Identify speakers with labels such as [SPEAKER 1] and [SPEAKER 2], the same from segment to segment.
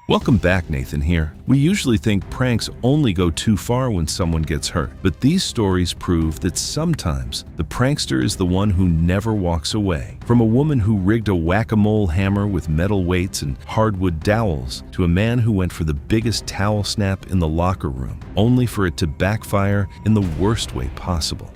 [SPEAKER 1] Welcome back, Nathan here. We usually think pranks only go too far when someone gets hurt, but these stories prove that sometimes the prankster is the one who never walks away. From a woman who rigged a whack-a-mole hammer with metal weights and hardwood dowels, to a man who went for the biggest towel snap in the locker room, only for it to backfire in the worst way possible.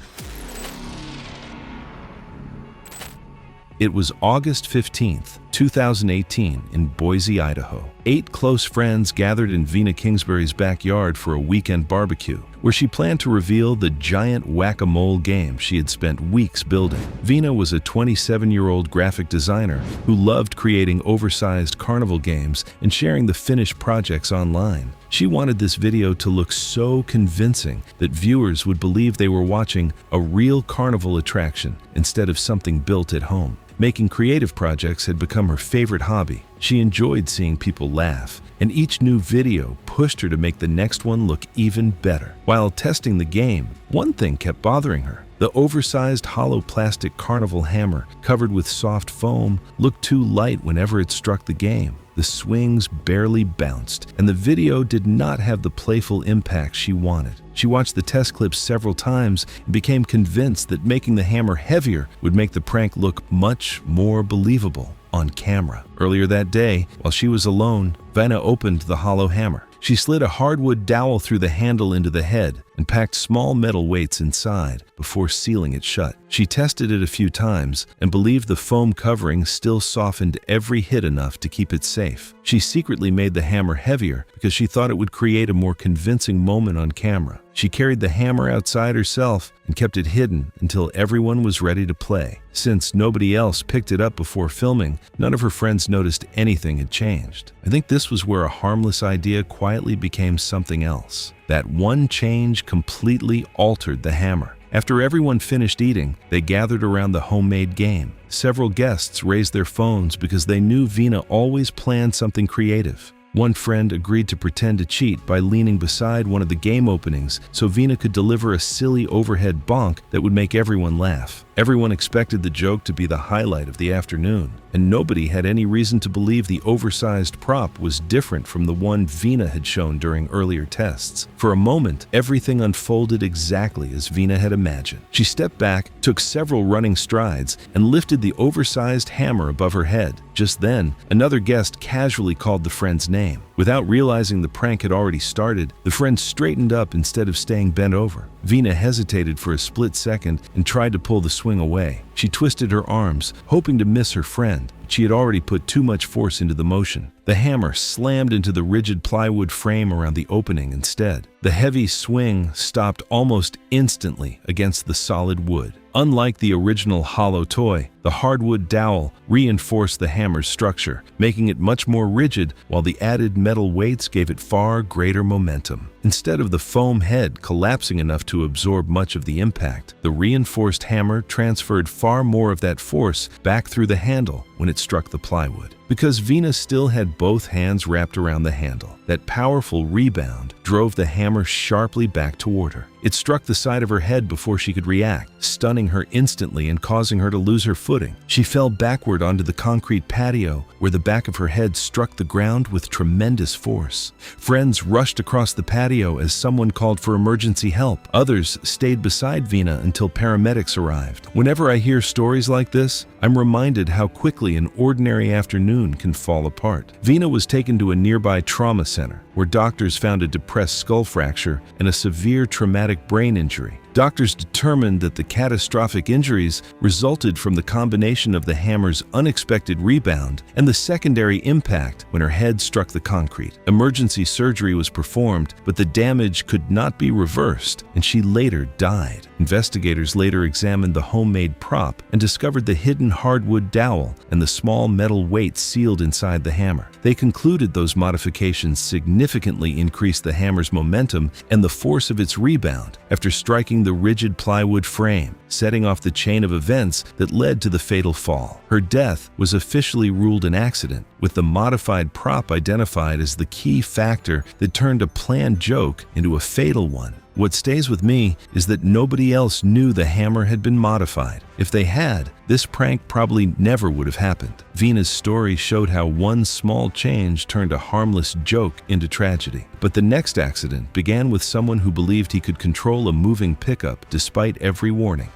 [SPEAKER 1] It was August 15th, 2018 in Boise, Idaho. 8 close friends gathered in Vina Kingsbury's backyard for a weekend barbecue, where she planned to reveal the giant whack-a-mole game she had spent weeks building. Vina was a 27-year-old graphic designer who loved creating oversized carnival games and sharing the finished projects online. She wanted this video to look so convincing that viewers would believe they were watching a real carnival attraction instead of something built at home. Making creative projects had become her favorite hobby. She enjoyed seeing people laugh, and each new video pushed her to make the next one look even better. While testing the game, one thing kept bothering her. The oversized hollow plastic carnival hammer, covered with soft foam, looked too light whenever it struck the game. The swings barely bounced, and the video did not have the playful impact she wanted. She watched the test clips several times and became convinced that making the hammer heavier would make the prank look much more believable on camera. Earlier that day, while she was alone, Vina opened the hollow hammer. She slid a hardwood dowel through the handle into the head and packed small metal weights inside before sealing it shut. She tested it a few times and believed the foam covering still softened every hit enough to keep it safe. She secretly made the hammer heavier because she thought it would create a more convincing moment on camera. She carried the hammer outside herself and kept it hidden until everyone was ready to play. Since nobody else picked it up before filming, none of her friends noticed anything had changed. I think this was where a harmless idea quietly became something else. That one change completely altered the hammer. After everyone finished eating, they gathered around the homemade game. Several guests raised their phones because they knew Vina always planned something creative. One friend agreed to pretend to cheat by leaning beside one of the game openings so Vina could deliver a silly overhead bonk that would make everyone laugh. Everyone expected the joke to be the highlight of the afternoon, and nobody had any reason to believe the oversized prop was different from the one Vina had shown during earlier tests. For a moment, everything unfolded exactly as Vina had imagined. She stepped back, took several running strides, and lifted the oversized hammer above her head. Just then, another guest casually called the friend's name. Without realizing the prank had already started, the friend straightened up instead of staying bent over. Vina hesitated for a split second and tried to pull the swing away. She twisted her arms, hoping to miss her friend, but she had already put too much force into the motion. The hammer slammed into the rigid plywood frame around the opening instead. The heavy swing stopped almost instantly against the solid wood. Unlike the original hollow toy, the hardwood dowel reinforced the hammer's structure, making it much more rigid, while the added metal weights gave it far greater momentum. Instead of the foam head collapsing enough to absorb much of the impact, the reinforced hammer transferred far more of that force back through the handle when it struck the plywood. Because Vina still had both hands wrapped around the handle, that powerful rebound drove the hammer sharply back toward her. It struck the side of her head before she could react, stunning her instantly and causing her to lose her footing. She fell backward onto the concrete patio, where the back of her head struck the ground with tremendous force. Friends rushed across the patio as someone called for emergency help. Others stayed beside Vina until paramedics arrived. Whenever I hear stories like this, I'm reminded how quickly an ordinary afternoon can fall apart. Vina was taken to a nearby trauma center, where doctors found a depressed skull fracture and a severe traumatic brain injury. Doctors determined that the catastrophic injuries resulted from the combination of the hammer's unexpected rebound and the secondary impact when her head struck the concrete. Emergency surgery was performed, but the damage could not be reversed, and she later died. Investigators later examined the homemade prop and discovered the hidden hardwood dowel and the small metal weight sealed inside the hammer. They concluded those modifications significantly increased the hammer's momentum and the force of its rebound after striking the rigid plywood frame, setting off the chain of events that led to the fatal fall. Her death was officially ruled an accident, with the modified prop identified as the key factor that turned a planned joke into a fatal one. What stays with me is that nobody else knew the hammer had been modified. If they had, this prank probably never would have happened. Vina's story showed how one small change turned a harmless joke into tragedy. But the next accident began with someone who believed he could control a moving pickup despite every warning.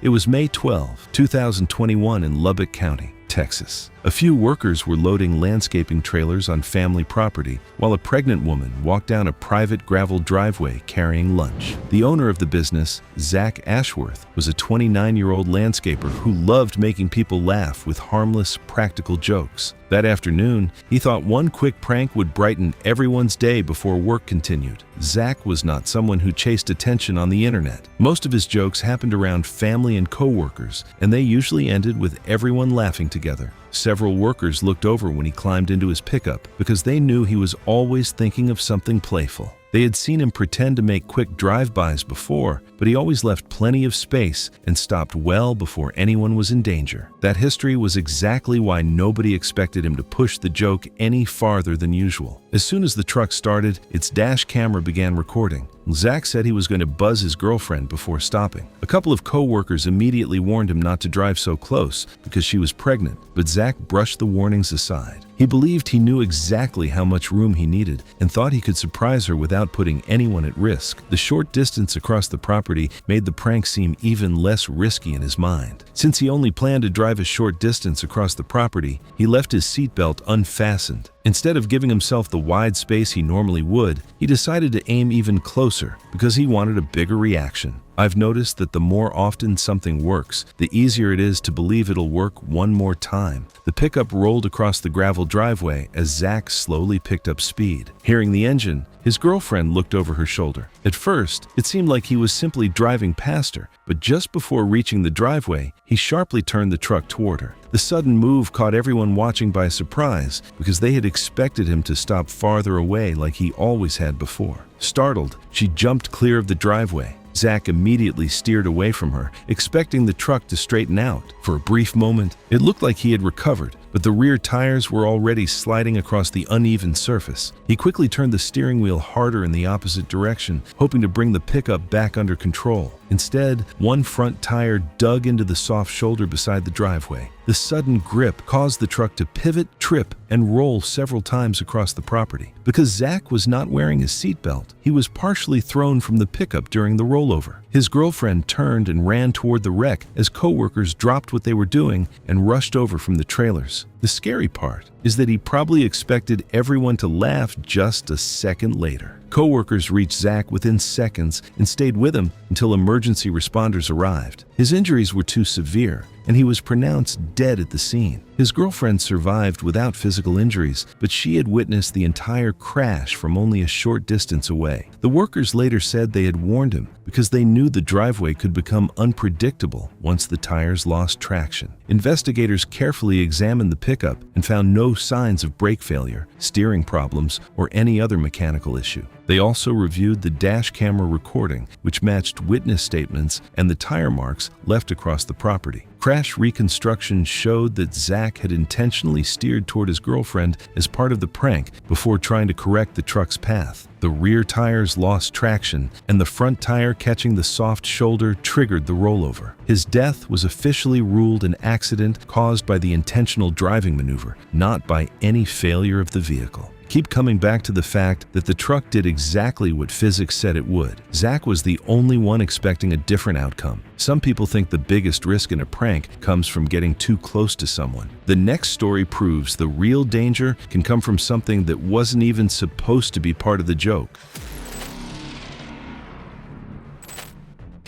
[SPEAKER 1] It was May 12, 2021 in Lubbock County, Texas. A few workers were loading landscaping trailers on family property while a pregnant woman walked down a private gravel driveway carrying lunch. The owner of the business, Zach Ashworth, was a 29-year-old landscaper who loved making people laugh with harmless, practical jokes. That afternoon, he thought one quick prank would brighten everyone's day before work continued. Zach was not someone who chased attention on the internet. Most of his jokes happened around family and co-workers, and they usually ended with everyone laughing together. Several workers looked over when he climbed into his pickup because they knew he was always thinking of something playful. They had seen him pretend to make quick drive-bys before, but he always left plenty of space and stopped well before anyone was in danger. That history was exactly why nobody expected him to push the joke any farther than usual. As soon as the truck started, its dash camera began recording. Zach said he was going to buzz his girlfriend before stopping. A couple of co-workers immediately warned him not to drive so close because she was pregnant, but Zach brushed the warnings aside. He believed he knew exactly how much room he needed and thought he could surprise her without putting anyone at risk. The short distance across the property made the prank seem even less risky in his mind. Since he only planned to drive a short distance across the property, he left his seatbelt unfastened. Instead of giving himself the wide space he normally would, he decided to aim even closer because he wanted a bigger reaction. I've noticed that the more often something works, the easier it is to believe it'll work one more time. The pickup rolled across the gravel driveway as Zach slowly picked up speed. Hearing the engine, his girlfriend looked over her shoulder. At first, it seemed like he was simply driving past her, but just before reaching the driveway, he sharply turned the truck toward her. The sudden move caught everyone watching by surprise because they had expected him to stop farther away like he always had before. Startled, she jumped clear of the driveway. Zach immediately steered away from her, expecting the truck to straighten out. For a brief moment, it looked like he had recovered, but the rear tires were already sliding across the uneven surface. He quickly turned the steering wheel harder in the opposite direction, hoping to bring the pickup back under control. Instead, one front tire dug into the soft shoulder beside the driveway. The sudden grip caused the truck to pivot, trip, and roll several times across the property. Because Zach was not wearing his seatbelt, he was partially thrown from the pickup during the rollover. His girlfriend turned and ran toward the wreck as co-workers dropped what they were doing and rushed over from the trailers. The scary part is that he probably expected everyone to laugh just a second later. Co-workers reached Zach within seconds and stayed with him until emergency responders arrived. His injuries were too severe, and he was pronounced dead at the scene. His girlfriend survived without physical injuries, but she had witnessed the entire crash from only a short distance away. The workers later said they had warned him because they knew the driveway could become unpredictable once the tires lost traction. Investigators carefully examined the pickup and found no signs of brake failure, steering problems, or any other mechanical issue. They also reviewed the dash camera recording, which matched witness statements and the tire marks left across the property. Crash reconstruction showed that Zach had intentionally steered toward his girlfriend as part of the prank before trying to correct the truck's path. The rear tires lost traction, and the front tire catching the soft shoulder triggered the rollover. His death was officially ruled an accident caused by the intentional driving maneuver, not by any failure of the vehicle. Keep coming back to the fact that the truck did exactly what physics said it would. Zach was the only one expecting a different outcome. Some people think the biggest risk in a prank comes from getting too close to someone. The next story proves the real danger can come from something that wasn't even supposed to be part of the joke.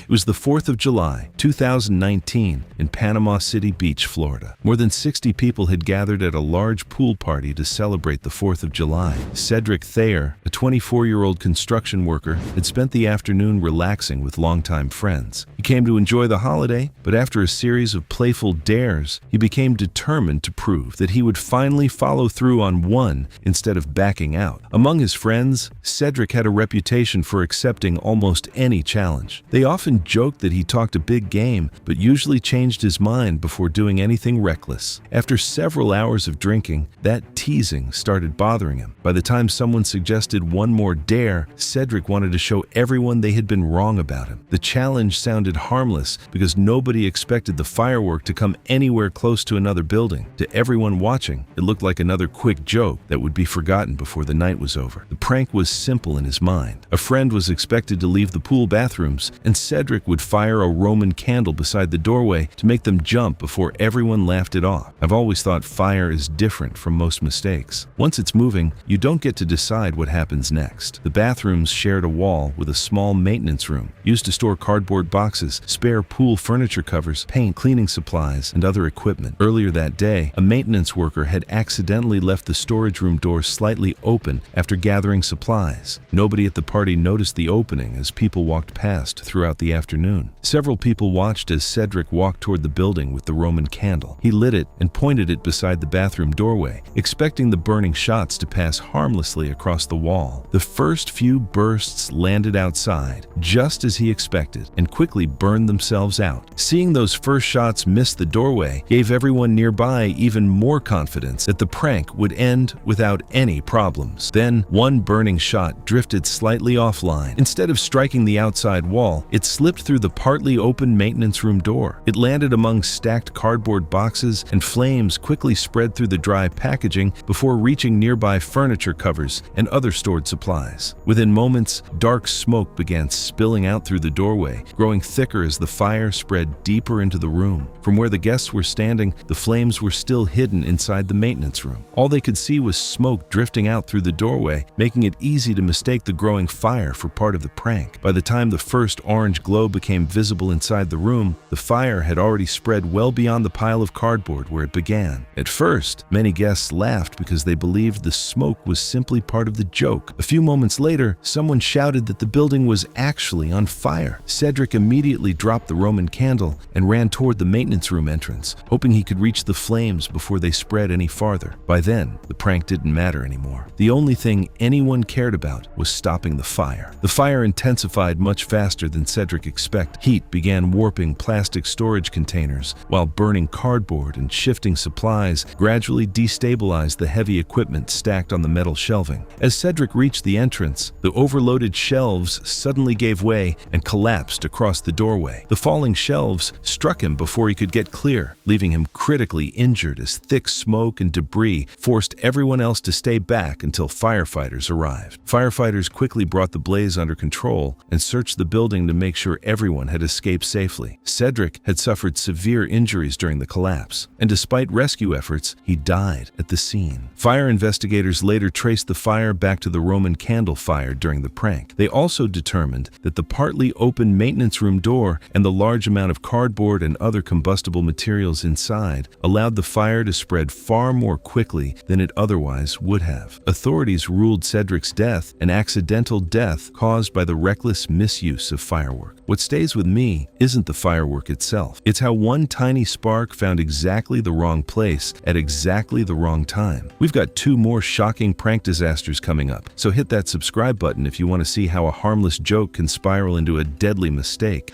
[SPEAKER 1] It was the 4th of July, 2019, in Panama City Beach, Florida. More than 60 people had gathered at a large pool party to celebrate the 4th of July. Cedric Thayer, a 24-year-old construction worker, had spent the afternoon relaxing with longtime friends. He came to enjoy the holiday, but after a series of playful dares, he became determined to prove that he would finally follow through on one instead of backing out. Among his friends, Cedric had a reputation for accepting almost any challenge. They often joked that he talked a big game, but usually changed his mind before doing anything reckless. After several hours of drinking, that teasing started bothering him. By the time someone suggested one more dare, Cedric wanted to show everyone they had been wrong about him. The challenge sounded harmless because nobody expected the firework to come anywhere close to another building. To everyone watching, it looked like another quick joke that would be forgotten before the night was over. The prank was simple in his mind. A friend was expected to leave the pool bathrooms, and Cedric would fire a Roman candle beside the doorway to make them jump before everyone laughed it off. I've always thought fire is different from most mistakes. Once it's moving, you don't get to decide what happens next. The bathrooms shared a wall with a small maintenance room used to store cardboard boxes, spare pool furniture covers, paint, cleaning supplies, and other equipment. Earlier that day, a maintenance worker had accidentally left the storage room door slightly open after gathering supplies. Nobody at the party noticed the opening as people walked past throughout the afternoon. Several people watched as Cedric walked toward the building with the Roman candle. He lit it and pointed it beside the bathroom doorway, expecting the burning shots to pass harmlessly across the wall. The first few bursts landed outside, just as he expected, and quickly burned themselves out. Seeing those first shots miss the doorway gave everyone nearby even more confidence that the prank would end without any problems. Then, one burning shot drifted slightly offline. Instead of striking the outside wall, it slipped through the partly open maintenance room door. It landed among stacked cardboard boxes, and flames quickly spread through the dry packaging before reaching nearby furniture covers and other stored supplies. Within moments, dark smoke began spilling out through the doorway, growing thicker as the fire spread deeper into the room. From where the guests were standing, the flames were still hidden inside the maintenance room. All they could see was smoke drifting out through the doorway, making it easy to mistake the growing fire for part of the prank. By the time the first orange glow became visible inside the room, the fire had already spread well beyond the pile of cardboard where it began. At first, many guests laughed because they believed the smoke was simply part of the joke. A few moments later, someone shouted that the building was actually on fire. Cedric immediately dropped the Roman candle and ran toward the maintenance room entrance, hoping he could reach the flames before they spread any farther. By then, the prank didn't matter anymore. The only thing anyone cared about was stopping the fire. The fire intensified much faster than Cedric expected. Heat began warping plastic storage containers, while burning cardboard and shifting supplies gradually destabilized the heavy equipment stacked on the metal shelving. As Cedric reached the entrance, the overloaded shelves suddenly gave way and collapsed across the doorway. The falling shelves struck him before he could get clear, leaving him critically injured as thick smoke and debris forced everyone else to stay back until firefighters arrived. Firefighters quickly brought the blaze under control and searched the building to make sure everyone had escaped safely. Cedric had suffered severe injuries during the collapse, and despite rescue efforts, he died at the scene. Fire investigators later traced the fire back to the Roman candle fire during the prank. They also determined that the partly open maintenance room door and the large amount of cardboard and other combustible materials inside allowed the fire to spread far more quickly than it otherwise would have. Authorities ruled Cedric's death an accidental death caused by the reckless misuse of firework. What stays with me isn't the firework itself. It's how one tiny spark found exactly the wrong place at exactly the wrong time. We've got 2 more shocking prank disasters coming up, so hit that subscribe button if you want to see how a harmless joke can spiral into a deadly mistake.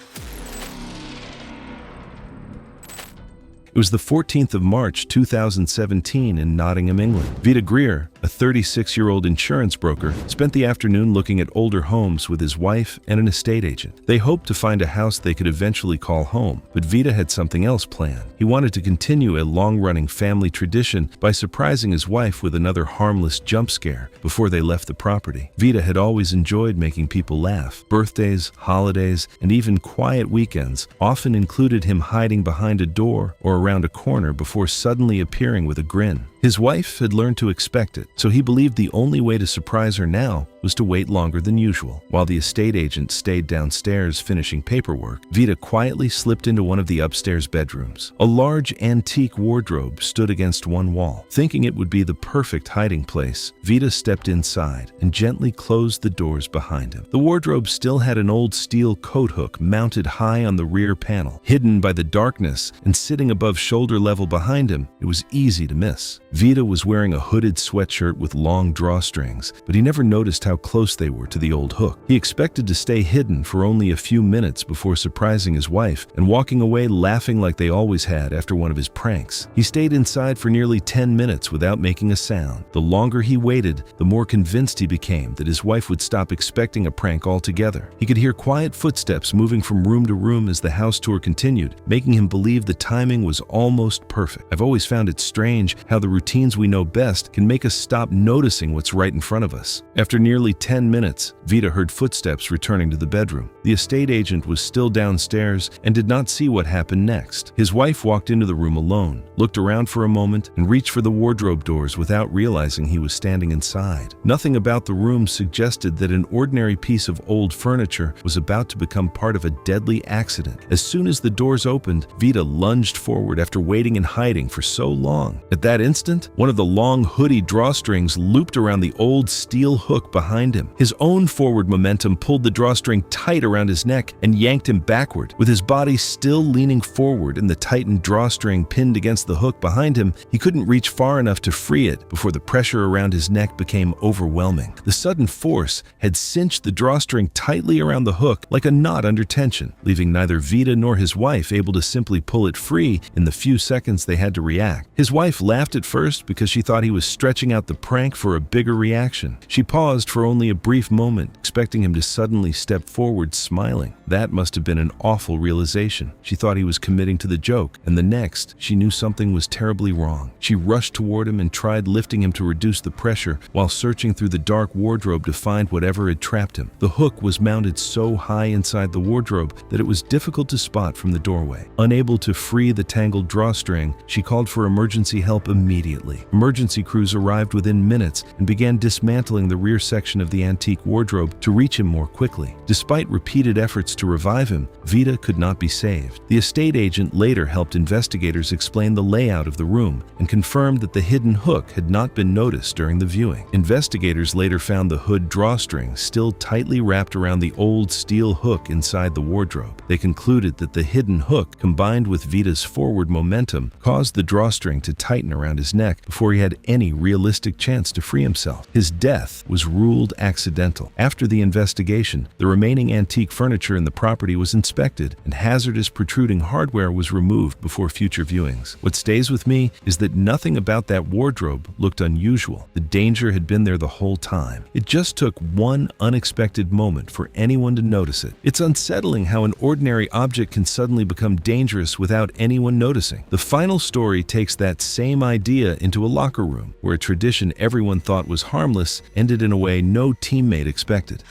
[SPEAKER 1] It was the 14th of March 2017 in Nottingham, England. Vita Greer, a 36-year-old insurance broker, spent the afternoon looking at older homes with his wife and an estate agent. They hoped to find a house they could eventually call home, but Vita had something else planned. He wanted to continue a long-running family tradition by surprising his wife with another harmless jump scare before they left the property. Vita had always enjoyed making people laugh. Birthdays, holidays, and even quiet weekends often included him hiding behind a door or around a corner before suddenly appearing with a grin. His wife had learned to expect it, so he believed the only way to surprise her now was to wait longer than usual. While the estate agent stayed downstairs finishing paperwork, Vita quietly slipped into one of the upstairs bedrooms. A large antique wardrobe stood against one wall. Thinking it would be the perfect hiding place, Vita stepped inside and gently closed the doors behind him. The wardrobe still had an old steel coat hook mounted high on the rear panel. Hidden by the darkness and sitting above above shoulder level behind him, it was easy to miss. Vita was wearing a hooded sweatshirt with long drawstrings, but he never noticed how close they were to the old hook. He expected to stay hidden for only a few minutes before surprising his wife and walking away laughing like they always had after one of his pranks. He stayed inside for nearly 10 minutes without making a sound. The longer he waited, the more convinced he became that his wife would stop expecting a prank altogether. He could hear quiet footsteps moving from room to room as the house tour continued, making him believe the timing was almost perfect. I've always found it strange how the routines we know best can make us stop noticing what's right in front of us. After nearly 10 minutes, Vita heard footsteps returning to the bedroom. The estate agent was still downstairs and did not see what happened next. His wife walked into the room alone, looked around for a moment, and reached for the wardrobe doors without realizing he was standing inside. Nothing about the room suggested that an ordinary piece of old furniture was about to become part of a deadly accident. As soon as the doors opened, Vita lunged forward after waiting and hiding for so long. At that instant, one of the long hoodie drawstrings looped around the old steel hook behind him. His own forward momentum pulled the drawstring tight around his neck and yanked him backward. With his body still leaning forward and the tightened drawstring pinned against the hook behind him, he couldn't reach far enough to free it before the pressure around his neck became overwhelming. The sudden force had cinched the drawstring tightly around the hook like a knot under tension, leaving neither Vita nor his wife able to simply pull it free in the few seconds they had to react. His wife laughed at first because she thought he was stretching out the prank for a bigger reaction. She paused for only a brief moment, expecting him to suddenly step forward smiling. That must have been an awful realization. She thought he was committing to the joke, and the next, she knew something was terribly wrong. She rushed toward him and tried lifting him to reduce the pressure while searching through the dark wardrobe to find whatever had trapped him. The hook was mounted so high inside the wardrobe that it was difficult to spot from the doorway. Unable to free the tangled drawstring, she called for emergency help immediately. Emergency crews arrived within minutes and began dismantling the rear section of the antique wardrobe to reach him more quickly. Despite repeated efforts to revive him, Vita could not be saved. The estate agent later helped investigators explain the layout of the room and confirmed that the hidden hook had not been noticed during the viewing. Investigators later found the hood drawstring still tightly wrapped around the old steel hook inside the wardrobe. They concluded that the hidden hook, combined with Vita's forward momentum, caused the drawstring to tighten around his neck before he had any realistic chance to free himself. His death was ruled accidental. After the investigation, the remaining antique furniture in the property was inspected and hazardous protruding hardware was removed before future viewings. What stays with me is that nothing about that wardrobe looked unusual. The danger had been there the whole time. It just took one unexpected moment for anyone to notice it. It's unsettling how an ordinary object can suddenly become dangerous without anyone noticing. The final story takes that same idea into a locker room, where a tradition everyone thought was harmless ended in a way no teammate expected.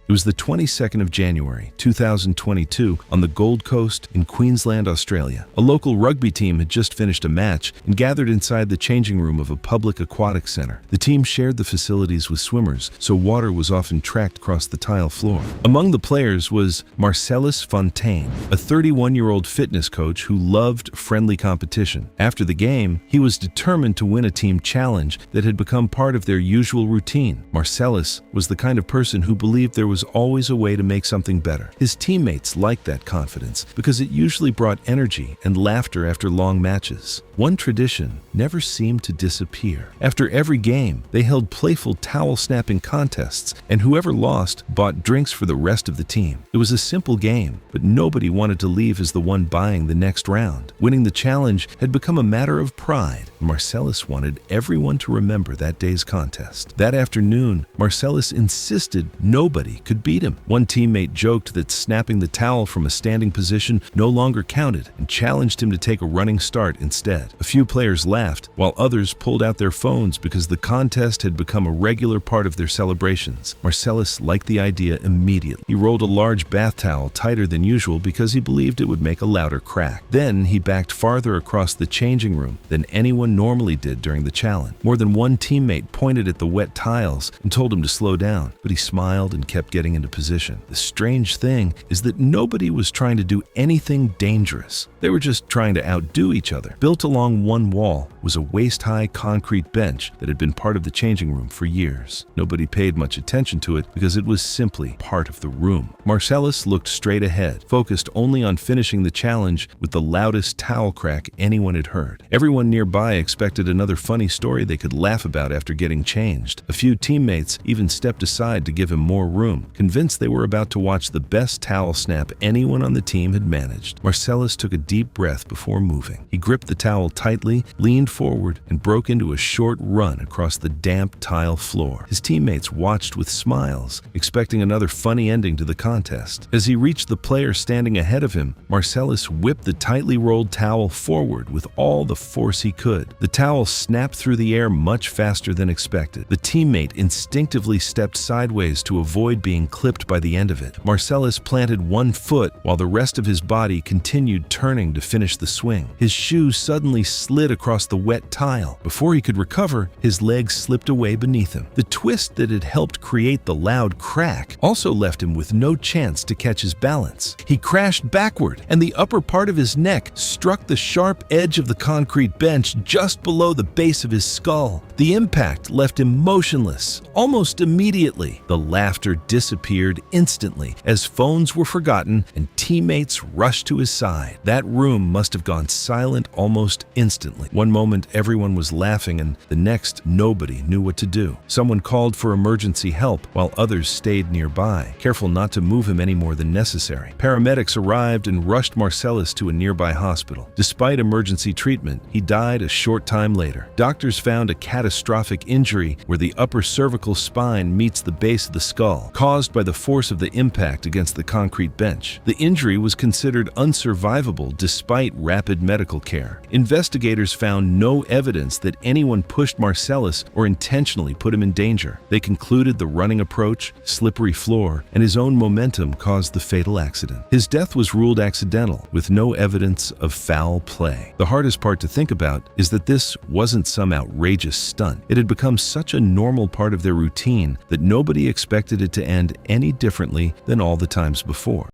[SPEAKER 1] It was the 22nd of January, 2022, on the Gold Coast in Queensland, Australia. A local rugby team had just finished a match and gathered inside the changing room of a public aquatic center. The team shared the facilities with swimmers, so water was often tracked across the tile floor. Among the players was Marcellus Fontaine, a 31-year-old fitness coach who loved friendly competition. After the game, he was determined to win a team challenge that had become part of their usual routine. Marcellus was the kind of person who believed there was always a way to make something better. His teammates liked that confidence because it usually brought energy and laughter after long matches. One tradition never seemed to disappear. After every game, they held playful towel-snapping contests, and whoever lost bought drinks for the rest of the team. It was a simple game, but nobody wanted to leave as the one buying the next round. Winning the challenge had become a matter of pride. Marcellus wanted everyone to remember that day's contest. That afternoon, Marcellus insisted nobody could beat him. One teammate joked that snapping the towel from a standing position no longer counted and challenged him to take a running start instead. A few players laughed, while others pulled out their phones because the contest had become a regular part of their celebrations. Marcellus liked the idea immediately. He rolled a large bath towel tighter than usual because he believed it would make a louder crack. Then he backed farther across the changing room than anyone normally did during the challenge. More than one teammate pointed at the wet tiles and told him to slow down, but he smiled and kept getting into position. The strange thing is that nobody was trying to do anything dangerous. They were just trying to outdo each other. Built along one wall was a waist-high concrete bench that had been part of the changing room for years. Nobody paid much attention to it because it was simply part of the room. Marcellus looked straight ahead, focused only on finishing the challenge with the loudest towel crack anyone had heard. Everyone nearby expected another funny story they could laugh about after getting changed. A few teammates even stepped aside to give him more room, convinced they were about to watch the best towel snap anyone on the team had managed. Marcellus took a deep breath before moving. He gripped the towel tightly, leaned forward, and broke into a short run across the damp tile floor. His teammates watched with smiles, expecting another funny ending to the contest. As he reached the player standing ahead of him, Marcellus whipped the tightly rolled towel forward with all the force he could. The towel snapped through the air much faster than expected. The teammate instinctively stepped sideways to avoid being clipped by the end of it. Marcellus planted one foot while the rest of his body continued turning to finish the swing. His shoe suddenly slid across the wet tile. Before he could recover, his legs slipped away beneath him. The twist that had helped create the loud crack also left him with no chance to catch his balance. He crashed backward, and the upper part of his neck struck the sharp edge of the concrete bench just below the base of his skull. The impact left him motionless. Almost immediately, the laughter disappeared instantly as phones were forgotten and teammates rushed to his side. That room must have gone silent almost instantly. One moment everyone was laughing and the next nobody knew what to do. Someone called for emergency help while others stayed nearby, careful not to move him any more than necessary. Paramedics arrived and rushed Marcellus to a nearby hospital. Despite emergency treatment, he died a short time later. Doctors found a catastrophic injury where the upper cervical spine meets the base of the skull, caused by the force of the impact against the concrete bench. The injury was considered unsurvivable despite rapid medical care. Investigators found no evidence that anyone pushed Marcellus or intentionally put him in danger. They concluded the running approach, slippery floor, and his own momentum caused the fatal accident. His death was ruled accidental, with no evidence of foul play. The hardest part to think about is that this wasn't some outrageous stunt. It had become such a normal part of their routine that nobody expected it to end any differently than all the times before.